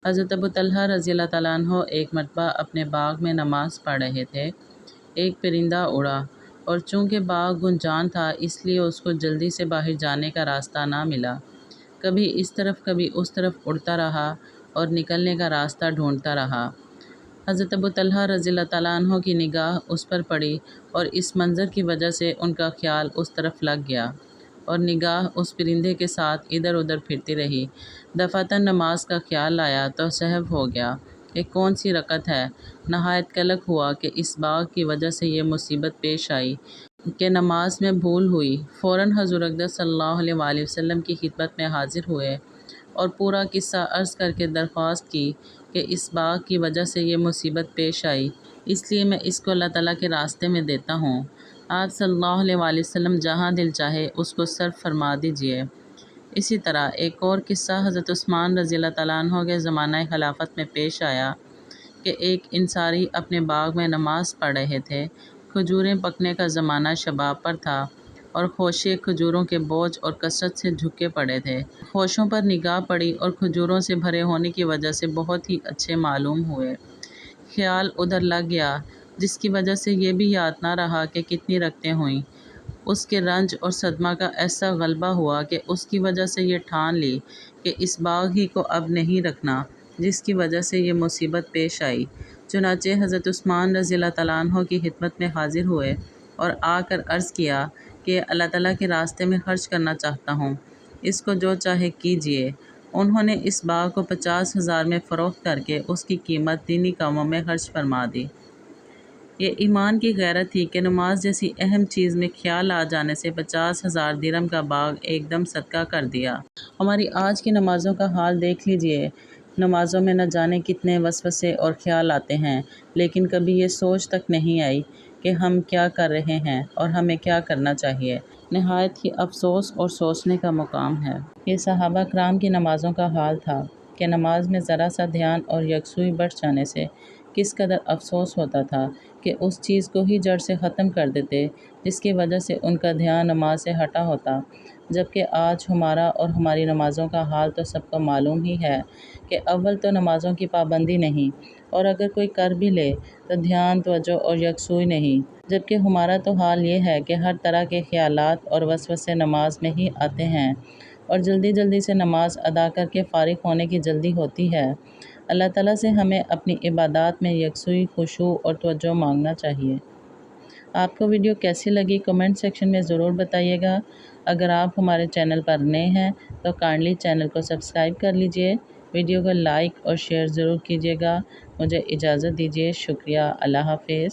حضرت ابو طلحہ رضی اللہ تعالیٰ عنہ ایک مرتبہ اپنے باغ میں نماز پڑھ رہے تھے۔ ایک پرندہ اڑا اور چونکہ باغ گنجان تھا اس لیے اس کو جلدی سے باہر جانے کا راستہ نہ ملا۔ کبھی اس طرف کبھی اس طرف اڑتا رہا اور نکلنے کا راستہ ڈھونڈتا رہا۔ حضرت ابو طلحہ رضی اللہ تعالیٰ عنہ کی نگاہ اس پر پڑی اور اس منظر کی وجہ سے ان کا خیال اس طرف لگ گیا اور نگاہ اس پرندے کے ساتھ ادھر ادھر پھرتی رہی۔ دفعتاً نماز کا خیال آیا تو سہو ہو گیا کہ کون سی رکعت ہے۔ نہایت قلق ہوا کہ اس باغ کی وجہ سے یہ مصیبت پیش آئی کہ نماز میں بھول ہوئی۔ فوراً حضور اقدس صلی اللہ علیہ وآلہ وسلم کی خدمت میں حاضر ہوئے اور پورا قصہ عرض کر کے درخواست کی کہ اس باغ کی وجہ سے یہ مصیبت پیش آئی، اس لیے میں اس کو اللہ تعالیٰ کے راستے میں دیتا ہوں۔ آپ صلی اللہ علیہ وآلہ وسلم جہاں دل چاہے اس کو صرف فرما دیجیے۔ اسی طرح ایک اور قصہ حضرت عثمان رضی اللہ تعالیٰ عنہ کے زمانہ خلافت میں پیش آیا کہ ایک انصاری اپنے باغ میں نماز پڑھ رہے تھے۔ کھجوریں پکنے کا زمانہ شباب پر تھا اور خوشے کھجوروں کے بوجھ اور کثرت سے جھکے پڑے تھے۔ خوشوں پر نگاہ پڑی اور کھجوروں سے بھرے ہونے کی وجہ سے بہت ہی اچھے معلوم ہوئے۔ خیال ادھر لگ گیا جس کی وجہ سے یہ بھی یاد نہ رہا کہ کتنی رکعتیں ہوئیں۔ اس کے رنج اور صدمہ کا ایسا غلبہ ہوا کہ اس کی وجہ سے یہ ٹھان لی کہ اس باغ ہی کو اب نہیں رکھنا، جس کی وجہ سے یہ مصیبت پیش آئی۔ چنانچہ حضرت عثمان رضی اللہ تعالیٰ عنہ کی خدمت میں حاضر ہوئے اور آ کر عرض کیا کہ اللہ تعالیٰ کے راستے میں خرچ کرنا چاہتا ہوں، اس کو جو چاہے کیجیے۔ انہوں نے اس باغ کو 50,000 میں فروخت کر کے اس کی قیمت دینی کاموں میں خرچ فرما دی۔ یہ ایمان کی غیرت تھی کہ نماز جیسی اہم چیز میں خیال آ جانے سے 50,000 درہم کا باغ ایک دم صدقہ کر دیا۔ ہماری آج کی نمازوں کا حال دیکھ لیجیے۔ نمازوں میں نہ جانے کتنے وسوسے اور خیال آتے ہیں، لیکن کبھی یہ سوچ تک نہیں آئی کہ ہم کیا کر رہے ہیں اور ہمیں کیا کرنا چاہیے۔ نہایت ہی افسوس اور سوچنے کا مقام ہے۔ یہ صحابہ کرام کی نمازوں کا حال تھا کہ نماز میں ذرا سا دھیان اور یکسوئی بڑھ جانے سے کس قدر افسوس ہوتا تھا کہ اس چیز کو ہی جڑ سے ختم کر دیتے جس کی وجہ سے ان کا دھیان نماز سے ہٹا ہوتا۔ جبکہ آج ہمارا اور ہماری نمازوں کا حال تو سب کو معلوم ہی ہے کہ اول تو نمازوں کی پابندی نہیں، اور اگر کوئی کر بھی لے تو دھیان، توجہ اور یکسوئی نہیں۔ جبکہ ہمارا تو حال یہ ہے کہ ہر طرح کے خیالات اور وسوسے نماز میں ہی آتے ہیں اور جلدی جلدی سے نماز ادا کر کے فارغ ہونے کی جلدی ہوتی ہے۔ اللہ تعالیٰ سے ہمیں اپنی عبادات میں یکسوئی، خشوع اور توجہ مانگنا چاہیے۔ آپ کو ویڈیو کیسی لگی کمنٹ سیکشن میں ضرور بتائیے گا۔ اگر آپ ہمارے چینل پر نئے ہیں تو کائنڈلی چینل کو سبسکرائب کر لیجئے، ویڈیو کو لائک اور شیئر ضرور کیجیے گا۔ مجھے اجازت دیجیے، شکریہ، اللہ حافظ۔